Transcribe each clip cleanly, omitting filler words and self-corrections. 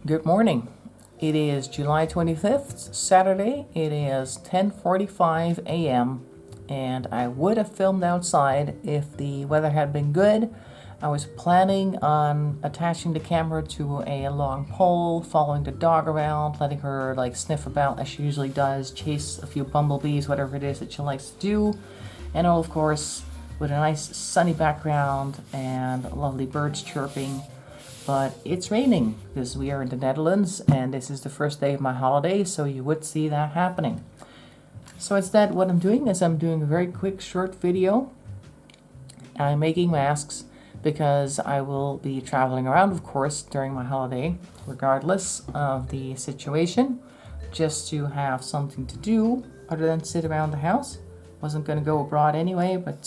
Good morning. It is July 25th, Saturday. It is 10:45 a.m. and I would have filmed outside if the weather had been good. I was planning on attaching the camera to a long pole, following the dog around, letting her sniff about as she usually does, chase a few bumblebees, whatever it is that she likes to do. And of course, with a nice sunny background and lovely birds chirping. But it's raining because we are in the Netherlands and this is the first day of my holiday, so you would see that happening. So instead, what I'm doing is I'm doing a very quick short video. I'm making masks because I will be traveling around, of course, during my holiday, regardless of the situation, just to have something to do other than sit around the house. Wasn't going to go abroad anyway, but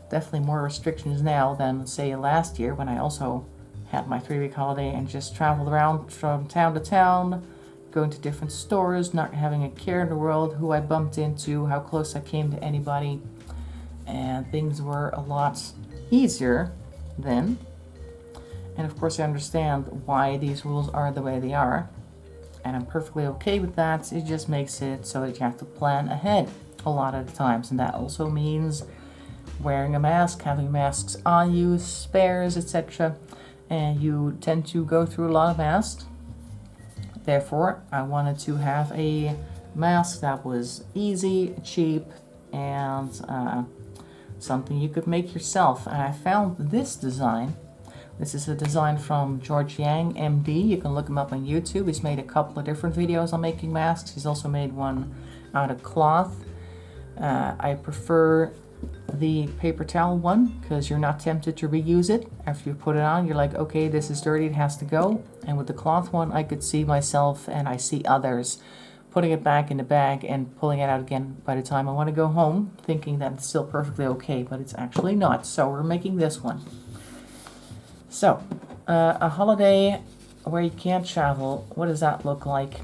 definitely more restrictions now than, say, last year when I also had my 3-week holiday and just traveled around from town to town, going to different stores, not having a care in the world who I bumped into, how close I came to anybody, and things were a lot easier then. And of course I understand why these rules are the way they are, and I'm perfectly okay with that. It just makes it so that you have to plan ahead a lot of the times, and that also means wearing a mask, having masks on you, spares, etc. And you tend to go through a lot of masks. Therefore, I wanted to have a mask that was easy, cheap, and something you could make yourself. And I found this design. This is a design from George Yang, MD. You can look him up on YouTube. He's made a couple of different videos on making masks. He's also made one out of cloth. I prefer the paper towel one because you're not tempted to reuse it. After you put it on, you're like, okay, this is dirty, it has to go. And with the cloth one, I could see myself and I see others putting it back in the bag and pulling it out again by the time I want to go home, thinking that it's still perfectly okay, but it's actually not. So we're making this one. So a holiday where you can't travel, what does that look like?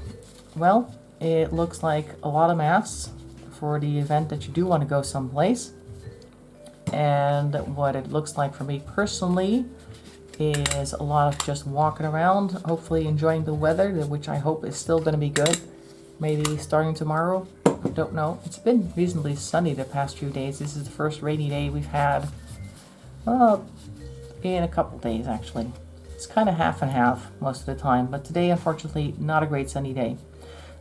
Well, it looks like a lot of masks for the event that you do want to go someplace. And what it looks like for me personally is a lot of just walking around, hopefully enjoying the weather, which I hope is still going to be good. Maybe starting tomorrow, I don't know. It's been reasonably sunny the past few days. This is the first rainy day we've had in a couple days actually. It's kind of half and half most of the time, but today unfortunately not a great sunny day.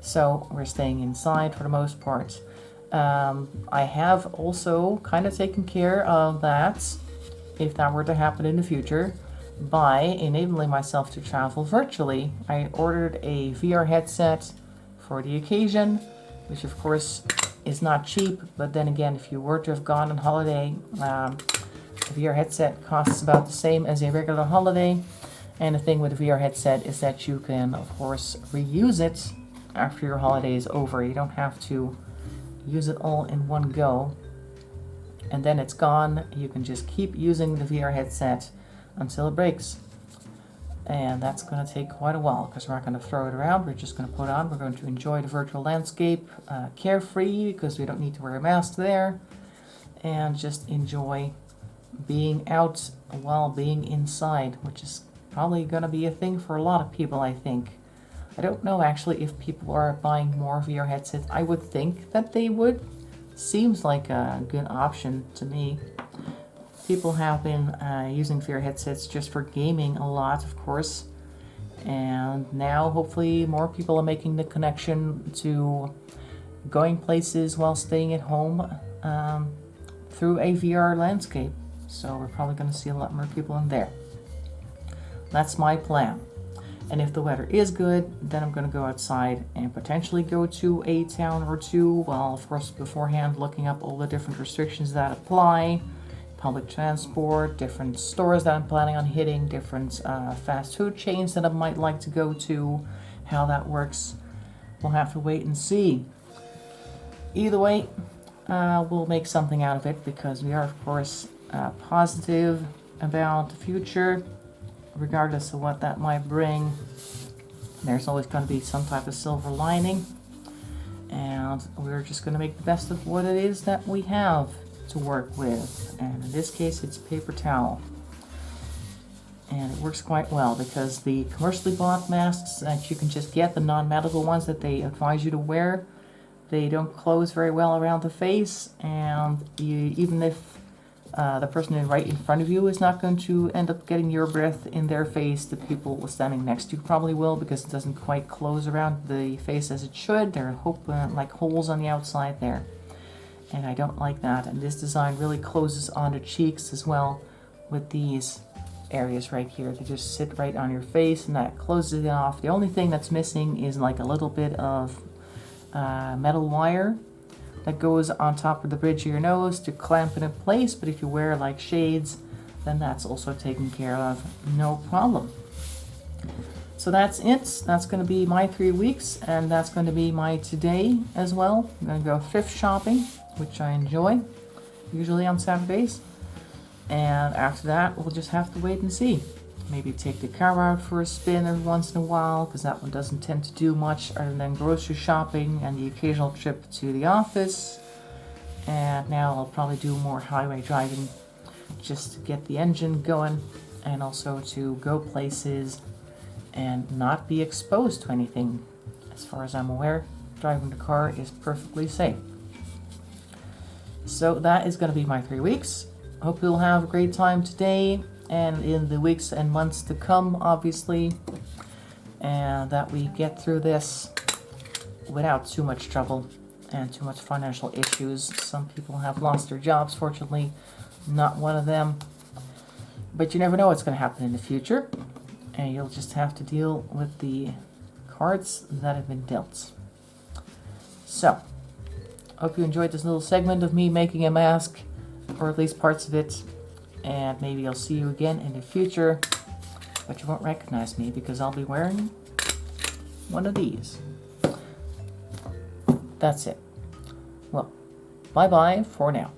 So we're staying inside for the most part. I have also kind of taken care of that, if that were to happen in the future, by enabling myself to travel virtually. I ordered a VR headset for the occasion, which of course is not cheap, but then again, if you were to have gone on holiday, a VR headset costs about the same as a regular holiday. And the thing with a VR headset is that you can, of course, reuse it after your holiday is over. You don't have to use it all in one go and then it's gone. You can just keep using the VR headset until it breaks, and that's going to take quite a while because we're not going to throw it around. We're just going to put it on. We're going to enjoy the virtual landscape carefree because we don't need to wear a mask there, and just enjoy being out while being inside, which is probably going to be a thing for a lot of people, I think. I don't know actually if people are buying more VR headsets. I would think that they would. Seems like a good option to me. People have been using VR headsets just for gaming a lot, of course. And now hopefully more people are making the connection to going places while staying at home through a VR landscape. So we're probably going to see a lot more people in there. That's my plan. And if the weather is good, then I'm going to go outside and potentially go to a town or two. Well, of course, beforehand, looking up all the different restrictions that apply. Public transport, different stores that I'm planning on hitting, different fast food chains that I might like to go to. How that works, we'll have to wait and see. Either way, we'll make something out of it because we are, of course, positive about the future. Regardless of what that might bring, there's always going to be some type of silver lining, and we're just going to make the best of what it is that we have to work with, and in this case it's paper towel. And it works quite well because the commercially bought masks that you can just get, the non-medical ones that they advise you to wear, they don't close very well around the face, and even if the person right in front of you is not going to end up getting your breath in their face, the people standing next to you probably will, because it doesn't quite close around the face as it should. There are like holes on the outside there, and I don't like that. And this design really closes on the cheeks as well with these areas right here. They just sit right on your face, and that closes it off. The only thing that's missing is like a little bit of metal wire that goes on top of the bridge of your nose to clamp it in place, but if you wear like shades, then that's also taken care of, no problem. So that's it. That's going to be my 3 weeks, and that's going to be my today as well. I'm going to go thrift shopping, which I enjoy, usually on Saturdays. And after that, we'll just have to wait and see. Maybe take the car out for a spin every once in a while, because that one doesn't tend to do much other than grocery shopping and the occasional trip to the office. And now I'll probably do more highway driving just to get the engine going, and also to go places and not be exposed to anything. As far as I'm aware, driving the car is perfectly safe. So that is going to be my 3 weeks. Hope you'll have a great time today and in the weeks and months to come, obviously, and that we get through this without too much trouble and too much financial issues. Some people have lost their jobs, fortunately, not one of them, but you never know what's going to happen in the future, and you'll just have to deal with the cards that have been dealt. So, hope you enjoyed this little segment of me making a mask, or at least parts of it, and maybe I'll see you again in the future, but you won't recognize me because I'll be wearing one of these. That's it. Well, bye-bye for now.